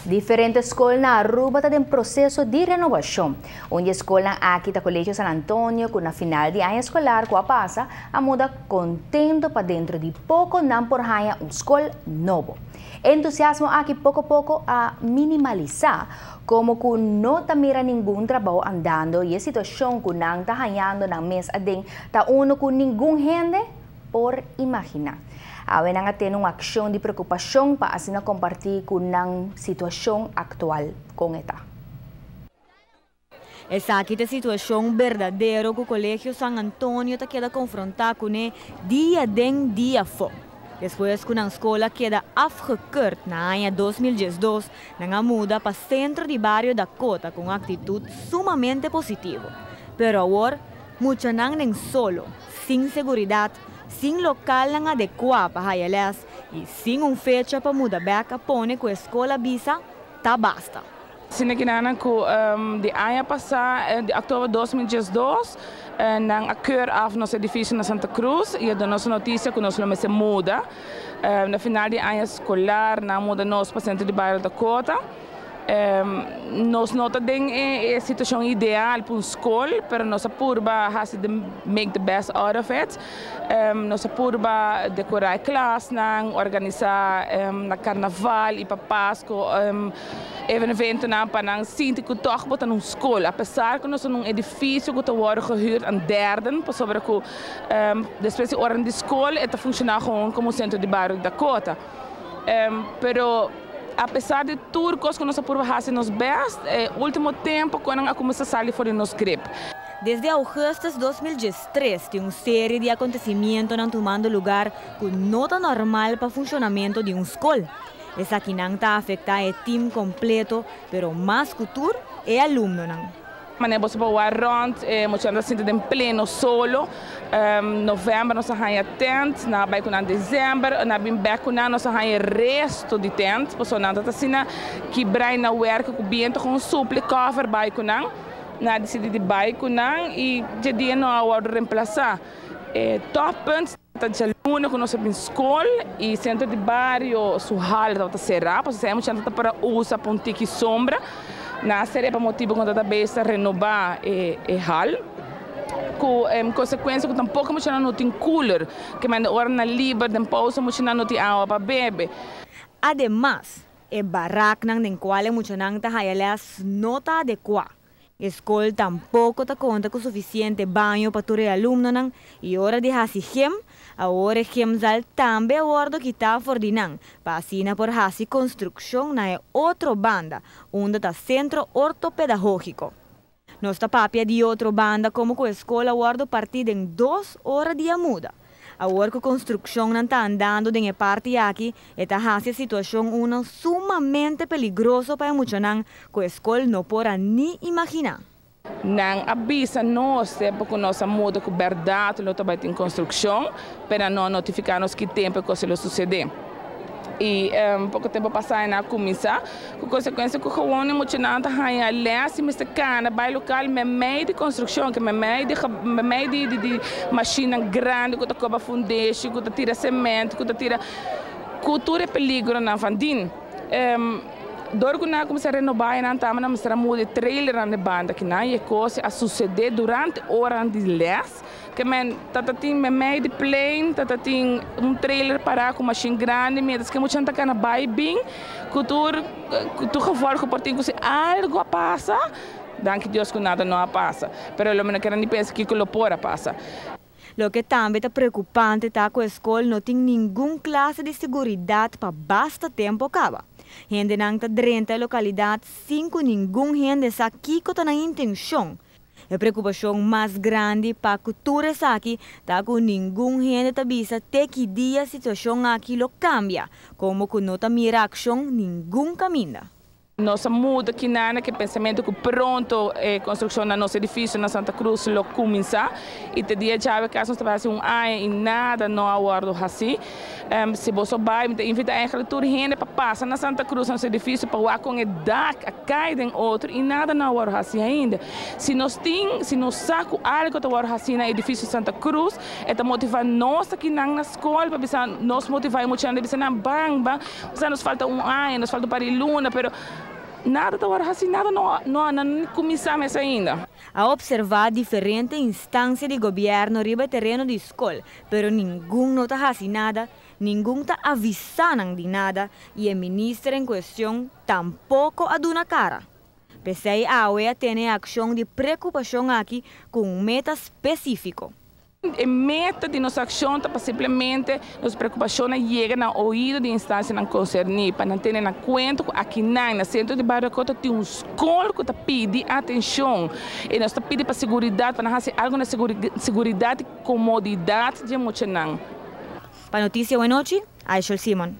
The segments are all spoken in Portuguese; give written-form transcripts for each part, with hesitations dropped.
Diferentes escolas na Aruba estão em processo de renovação. Onde a escola aqui da Colégio San Antonio, com na final de ano escolar que passa, a muda contento para dentro de pouco não por ganhar escola novo. Entusiasmo aqui pouco a pouco a minimalizar, como que não está mira nenhum trabalho andando e a situação que não está ganhando na mês adem está uno com nenhum gente por imaginar. Awen nga ter uma ação de preocupação para assim compartilhar com a situação atual com ela. Essa aqui é a situação verdadeira que o Colégio San Antonio está queda confrontar com dia den dia fo. Depois que a escola queda afgekeurd na ano 2012, na muda para o centro de bairro da Cota com atitude sumamente positiva. Pero agora, muita não nem solo, sem segurança, sem local não adequado para elas e sem fecha para mudar back pone que a escola bisa, tá basta. Sina ginana ko de ano passado, de outubro 2012, nang akeur af nos edifício na Santa Cruz e a nossa notícia que nós vamos se muda. Na final de ano escolar, na muda nos para centro de bairro da Cota. Nós nota den a situação ideal para uma escola, pero nossa purba has to make the best out of it. Nossa purba decorar a classe, organizar na carnaval e para Páscoa, evento para nang sinti que toch botar numa escola, apesar que nós somos num edifício que está gehuurd aan derden, para sobre que depois de hora de escola, está funcionar como centro de bairro da Cota. Pero apesar de tudo que nós aprovamos nos best, último tempo quando a começar a sair fora nos grip. Desde agosto de 2013, tem uma série de acontecimentos tomando lugar que não é normal para o funcionamento de uma escola. Essa aqui não está afetando o time completo, mas mais que tudo é aluno. Mas você pode rond, nós estamos em pleno solo. Novembro nós estamos em tent, na vai com dezembro, na bem back com nós estamos em resto de tent, por nós estamos assim que brai na work com biento com suple cover vai com nós, na decidi de vai com nós e de dia não há de reemplaçar. Top pontos de aluno que nós estamos em escola e centro de bairro, suhal está cerrado, porque temos gente para usar pontique sombra. Na série para motivo quando a besta renovar e hal com consequência que tampouco muito não tem cooler que manda hora na livre de pausa muito não tem água para beber. Además, o barraco em qual muito não está elas não está adequado. A escola tampouco está conta com suficiente banho para todos os alunos e hora de hasigem, a hora que zal também a hora que está ordenando para assinar por hasi construção na outra banda, onde está centro ortopedagógico. Nossa papia de outra banda como que a escola guarda partida em 2 horas de muda. A hora que a construção não está andando de parte aqui, está hasi a situação uma sumamente peligrosa para muitos que a escola não pode nem imaginar. Não avisa nós porque nossa muda com verdade não está em construção, para não notificar-nos que tempo que isso suceder. E pouco tempo passado na comissão, com consequência que o Juan muito não está aí aliás me secando, vai local me meio de construção, que me meio de máquina grande, que está com foundation, que está tira cimento, que está tira cultura é peligro na Vandin. Dor que nós começamos a renovar, nós estamos a mudar trailer na banda que não é coisa a suceder durante horas de les. Que men tem meio de plane, tem trailer para com machine grande, mas que muita gente está na vai bem, que tu gevoel que portem que algo passa, danke Deus que nada não passa, pero lo menos que nem pensa que lo pode passar. Lo que também é preocupante é que a escola não tem nenhuma classe de segurança para basta tempo acaba. Gente não está dentro da localidade, sem que nenhum gente sabe que está na intenção. A preocupação mais grande para a cultura aqui está que nenhum gente avisa até que dia a situação aqui lo cambia, como que não está mira ação nenhum caminho. Nossa muda aqui que pensamento que pronto a construção do nosso edifício na Santa Cruz lo começa e te dia chave que nós estamos um ano e nada não aguardo assim. Se você vai, me invita a toda gente para passar na Santa Cruz nosso edifício para o com edad a cair em outro e nada não aguardo assim ainda. Se nós saco algo que aguardo assim no edifício Santa Cruz, é motivar nós aqui na escola para pensar nos motivar muito ainda pensar na bang, nos falta um ano, nos falta para luna, pero nada está agora assim, nada não começamos ainda. A observar diferentes instâncias de governo riba terreno de escola, pero nenhum não está fazendo nada, nenhum está avisando de nada e o ministro em questão tampouco a duna cara. Pese a AUEA tem ação de preocupação aqui com um meta específico. A meta de nossa ação é para simplesmente nossa preocupação chega no ouvido de instância não concernida, para não ter em conta que aqui no centro de Baracota tem escola que pede atenção. E nós pedimos para segurança, para não fazer algo na segurança e comodidade de Mochanan. Para notícia, boa noite, Aishol Simon.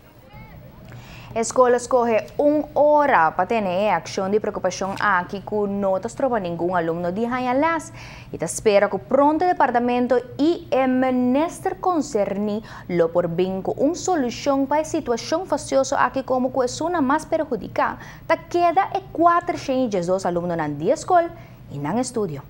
A escola escolhe 1 hora para ter ação de preocupação aqui que não está trovando nenhum aluno de Hayalas e espera que pronto o departamento e o ministro concerni lo por bem com uma solução para a situação faciosa aqui como que é uma mais perjudicada, queda 402 alunos na escola e no estúdio.